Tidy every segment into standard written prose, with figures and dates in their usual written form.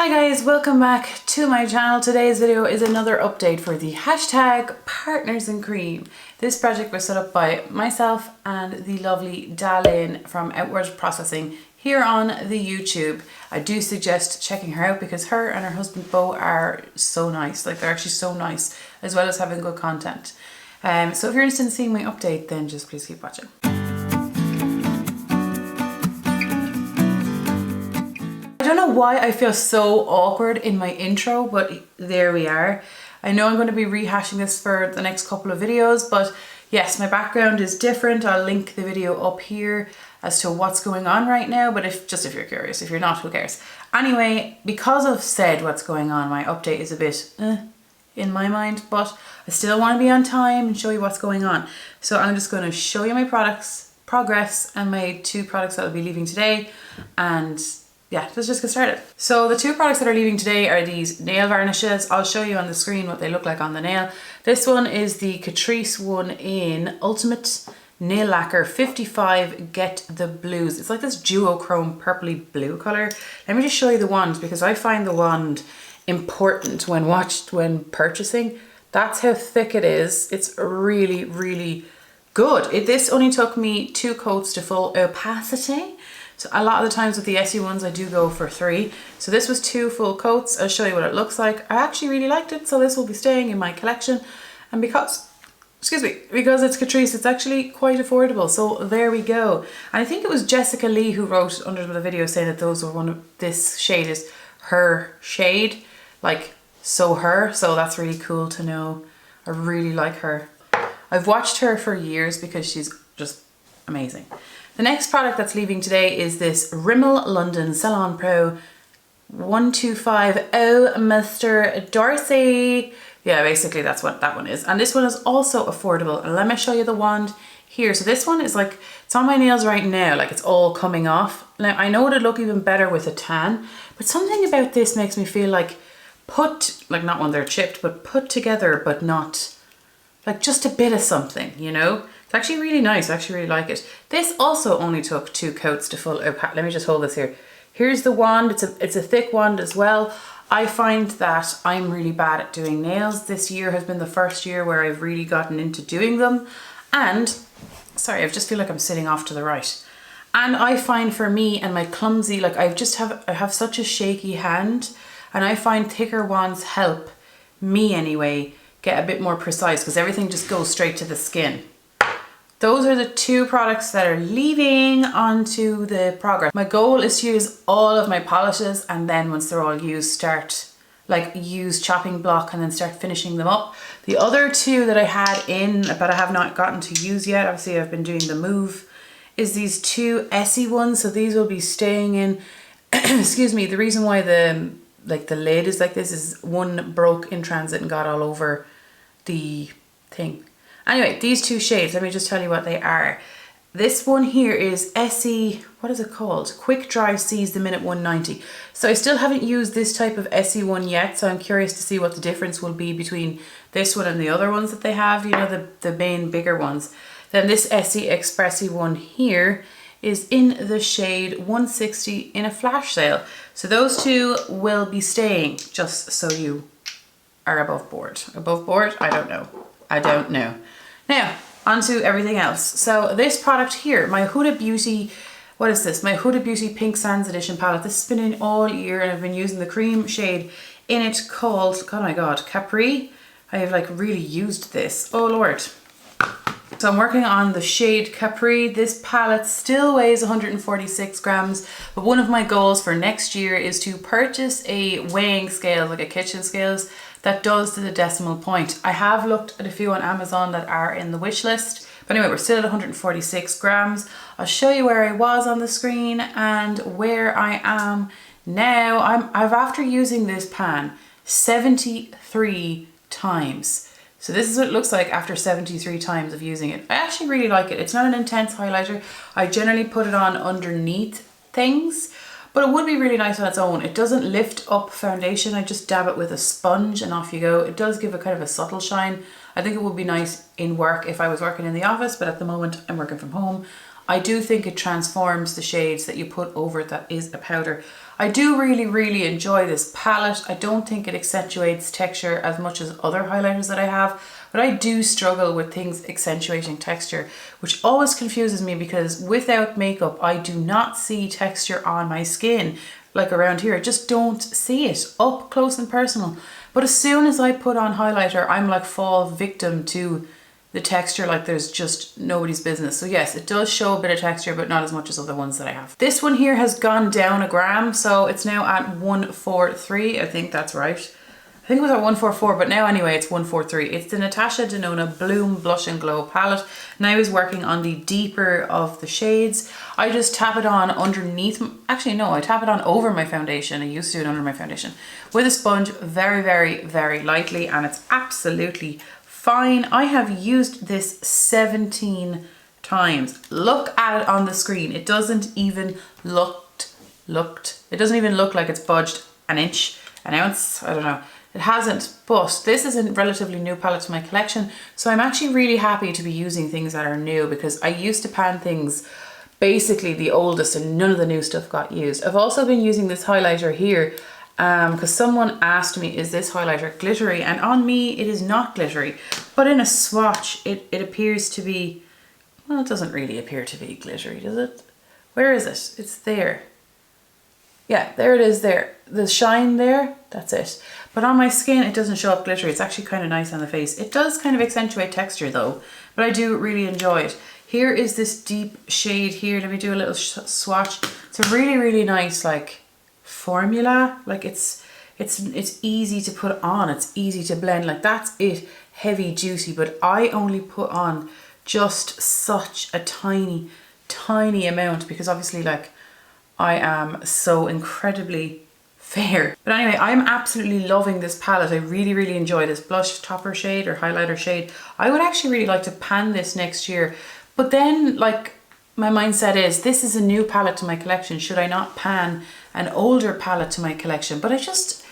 Hi guys, welcome back to my channel. Today's video is another update for the hashtag Partners in Cream. This project was set up by myself and the lovely DaLin from Outward Processing here on the YouTube. I do suggest checking her out because her and her husband Bo are so nice. Like, they're actually so nice, as well as having good content. So if you're interested in seeing my update, then just please keep watching. I don't know why I feel so awkward in my intro, but there we are. I know I'm going to be rehashing this for the next couple of videos, but yes, my background is different. I'll link the video up here as to what's going on right now, but if you're curious. If you're not, who cares? Anyway, because I've said what's going on, my update is a bit in my mind, but I still want to be on time and show you what's going on. So I'm just going to show you my progress and my two products that I'll be leaving today, and yeah, let's just get started. So the two products that are leaving today are these nail varnishes. I'll show you on the screen what they look like on the nail. This one is the Catrice one in Ultimate Nail Lacquer 55 Get the Blues. It's like this duochrome purpley blue color. Let me just show you the wand because I find the wand important when purchasing. That's how thick it is. It's really, really good. This only took me 2 coats to full opacity. So a lot of the times with the Essie ones, I do go for 3. So this was 2 full coats. I'll show you what it looks like. I actually really liked it, so this will be staying in my collection. And because it's Catrice, it's actually quite affordable. So there we go. And I think it was Jessica Lee who wrote under the video saying that this shade is her shade, like so her. So that's really cool to know. I really like her. I've watched her for years because she's just amazing. The next product that's leaving today is this Rimmel London Salon Pro 1250 Mr. Darcy. Yeah, basically that's what that one is. And this one is also affordable. And let me show you the wand here. So this one is like, it's on my nails right now, like it's all coming off. Now I know it'd look even better with a tan, but something about this makes me feel like not when they're chipped, but put together, but not like just a bit of something, you know? It's actually really nice. I actually really like it. This also only took 2 coats to full opaque. Let me just hold this here. Here's the wand. It's a thick wand as well. I find that I'm really bad at doing nails. This year has been the first year where I've really gotten into doing them. And, sorry, I just feel like I'm sitting off to the right. And I find for me and my clumsy, like I have such a shaky hand, and I find thicker wands help me anyway get a bit more precise because everything just goes straight to the skin. Those are the 2 products that are leaving onto the progress. My goal is to use all of my polishes, and then once they're all used, use chopping block and then start finishing them up. The other 2 that I had in, but I have not gotten to use yet, obviously I've been doing the move, is these 2 Essie ones. So these will be staying in, excuse me, the reason why the lid is like this is one broke in transit and got all over the thing. Anyway, these 2 shades, let me just tell you what they are. This one here is Essie, what is it called? Quick Dry Seize the Minute 190. So I still haven't used this type of Essie one yet, so I'm curious to see what the difference will be between this one and the other ones that they have, you know, the main bigger ones. Then this Essie Expressi one here is in the shade 160 in a flash sale. So those 2 will be staying, just so you are above board. Above board? I don't know. Now, onto everything else. So this product here, my Huda Beauty, what is this? My Huda Beauty Pink Sands Edition palette. This has been in all year and I've been using the cream shade in it called, oh my God, Capri. I have like really used this. Oh Lord. So I'm working on the shade Capri. This palette still weighs 146 grams, but one of my goals for next year is to purchase a weighing scale, like a kitchen scales, that does to the decimal point. I have looked at a few on Amazon that are in the wish list, but anyway, we're still at 146 grams. I'll show you where I was on the screen and where I am now. I've after using this pan 73 times. So this is what it looks like after 73 times of using it. I actually really like it. It's not an intense highlighter. I generally put it on underneath things, but it would be really nice on its own. It doesn't lift up foundation. I just dab it with a sponge and off you go. It does give a kind of a subtle shine. I think it would be nice in work if I was working in the office, but at the moment I'm working from home. I do think it transforms the shades that you put over it that is a powder. I do really enjoy this palette. I don't think it accentuates texture as much as other highlighters that I have, but I do struggle with things accentuating texture, which always confuses me because without makeup, I do not see texture on my skin. Like around here, I just don't see it up close and personal. But as soon as I put on highlighter, I'm like fall victim to the texture, like there's just nobody's business. So yes, it does show a bit of texture, but not as much as other ones that I have. This one here has gone down a gram, so it's now at 143. I think that's right. I think it was at 144, but now anyway, it's 143. It's the Natasha Denona Bloom Blush and Glow palette. Now he's working on the deeper of the shades. I just tap it on underneath, actually no, I tap it on over my foundation. I used to do it under my foundation with a sponge very lightly, and it's absolutely fine. I have used this 17 times. Look at it on the screen. It doesn't even it doesn't even look like it's budged an inch, an ounce, I don't know. It hasn't, but this is a relatively new palette to my collection, so I'm actually really happy to be using things that are new, because I used to pan things basically the oldest and none of the new stuff got used. I've also been using this highlighter here because someone asked me, is this highlighter glittery? And on me it is not glittery, but in a swatch it appears to be, well, it doesn't really appear to be glittery, does it? Where is it? It's there. Yeah, there it is there. The shine there, that's it. But on my skin, it doesn't show up glittery. It's actually kind of nice on the face. It does kind of accentuate texture though, but I do really enjoy it. Here is this deep shade here. Let me do a little swatch. It's a really nice like formula. Like it's easy to put on. It's easy to blend. Like that's it, heavy, juicy. But I only put on just such a tiny amount because obviously like I am so incredibly fair. But anyway, I'm absolutely loving this palette. I really enjoy this blush topper shade or highlighter shade. I would actually really like to pan this next year. But then like my mindset is, this is a new palette to my collection. Should I not pan an older palette to my collection? But I just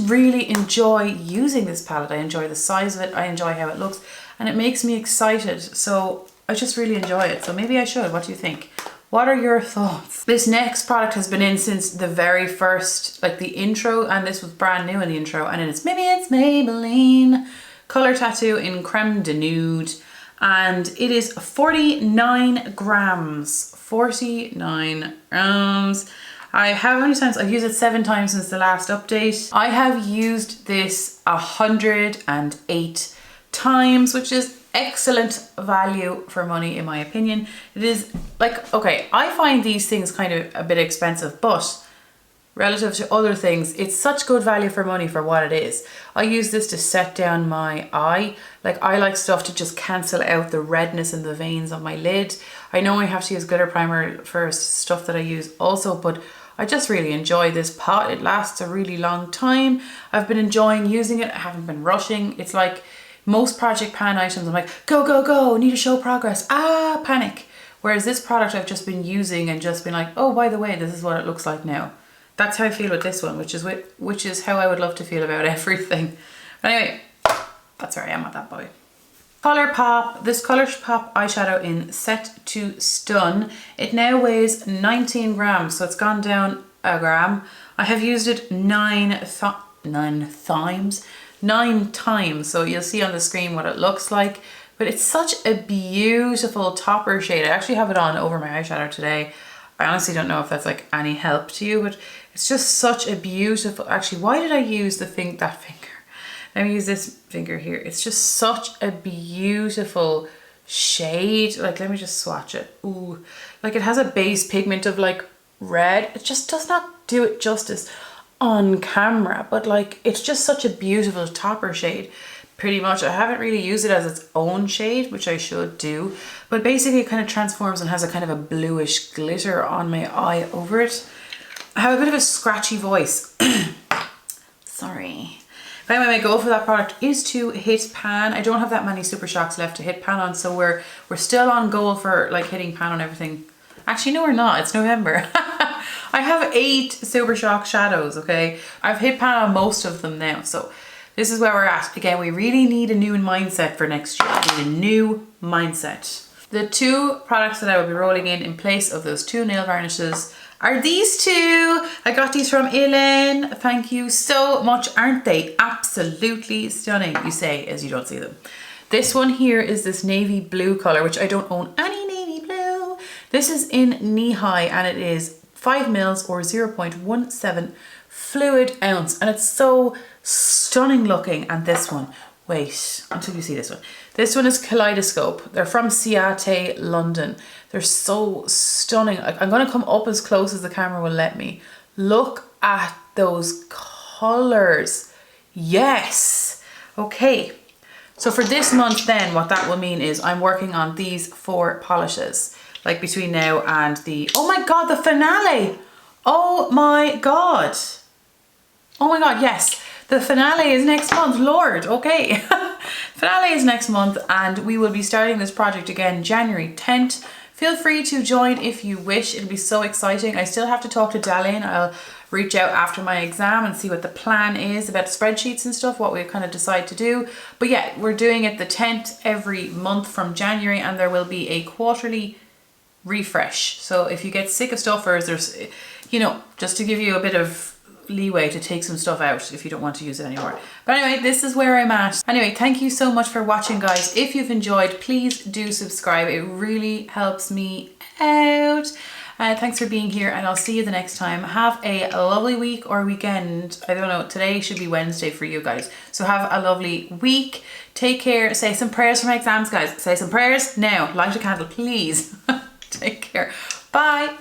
really enjoy using this palette. I enjoy the size of it. I enjoy how it looks and it makes me excited. So I just really enjoy it. So maybe I should. What do you think? What are your thoughts? This next product has been in since the very first, like the intro, and this was brand new in the intro, and it's Maybelline Color Tattoo in Creme de Nude, and it is 49 grams. 49 grams. How many times? I've used it 7 times since the last update. I have used this 108 times, which is excellent value for money in my opinion. It is like, okay, I find these things kind of a bit expensive, but relative to other things, it's such good value for money for what it is. I use this to set down my eye. Like I like stuff to just cancel out the redness in the veins on my lid. I know I have to use glitter primer for stuff that I use also, but I just really enjoy this pot. It lasts a really long time. I've been enjoying using it. I haven't been rushing. It's like most project pan items, I'm like, go, need to show progress, panic. Whereas this product I've just been using and just been like, oh, by the way, this is what it looks like now. That's how I feel with this one, which is how I would love to feel about everything. But anyway, that's where I am with that boy. Colourpop, this Colourpop eyeshadow in Set to Stun. It now weighs 19 grams, so it's gone down a gram. I have used it 9 times, so you'll see on the screen what it looks like. But it's such a beautiful topper shade. I actually have it on over my eyeshadow today. I honestly don't know if that's like any help to you, but it's just such a beautiful, actually, why did I use that finger? Let me use this finger here. It's just such a beautiful shade. Like, let me just swatch it. Ooh, like it has a base pigment of like red. It just does not do it justice on camera, but like it's just such a beautiful topper shade. Pretty much, I haven't really used it as its own shade, which I should do, but basically it kind of transforms and has a kind of a bluish glitter on my eye over it. I have a bit of a scratchy voice. Sorry. But anyway, my goal for that product is to hit pan. I don't have that many Super Shocks left to hit pan on, so we're still on goal for like hitting pan on everything. Actually, no, we're not. It's November. I have 8 Super Shock shadows, okay? I've hit pan on most of them now, so this is where we're at. Again, we really need a new mindset for next year. We need a new mindset. The 2 products that I will be rolling in place of those 2 nail varnishes are these two. I got these from DaLin. Thank you so much. Aren't they absolutely stunning? You say as you don't see them. This one here is this navy blue color, which I don't own any navy blue. This is in knee high and it is 5 mils or 0.17 fluid ounce. And it's so stunning looking. And this one, wait until you see this one. This one is Kaleidoscope. They're from Ciate, London. They're so stunning. I'm going to come up as close as the camera will let me. Look at those colors. Yes. Okay. So for this month then, what that will mean is I'm working on these 4 polishes. Like between now and the, oh my God, the finale. Oh my God. Oh my God, yes. The finale is next month, Lord, okay. Finale is next month and we will be starting this project again January 10th. Feel free to join if you wish, it'll be so exciting. I still have to talk to DaLin. I'll reach out after my exam and see what the plan is about spreadsheets and stuff, what we kind of decide to do. But yeah, we're doing it the 10th every month from January and there will be a quarterly refresh. So if you get sick of stuff or there's, you know, just to give you a bit of leeway to take some stuff out if you don't want to use it anymore. But anyway, this is where I'm at. Anyway, thank you so much for watching, guys. If you've enjoyed, please do subscribe. It really helps me out. Thanks for being here and I'll see you the next time. Have a lovely week or weekend. I don't know, today should be Wednesday for you guys. So have a lovely week. Take care. Say some prayers for my exams, guys. Say some prayers now. Light a candle, please. Take care. Bye.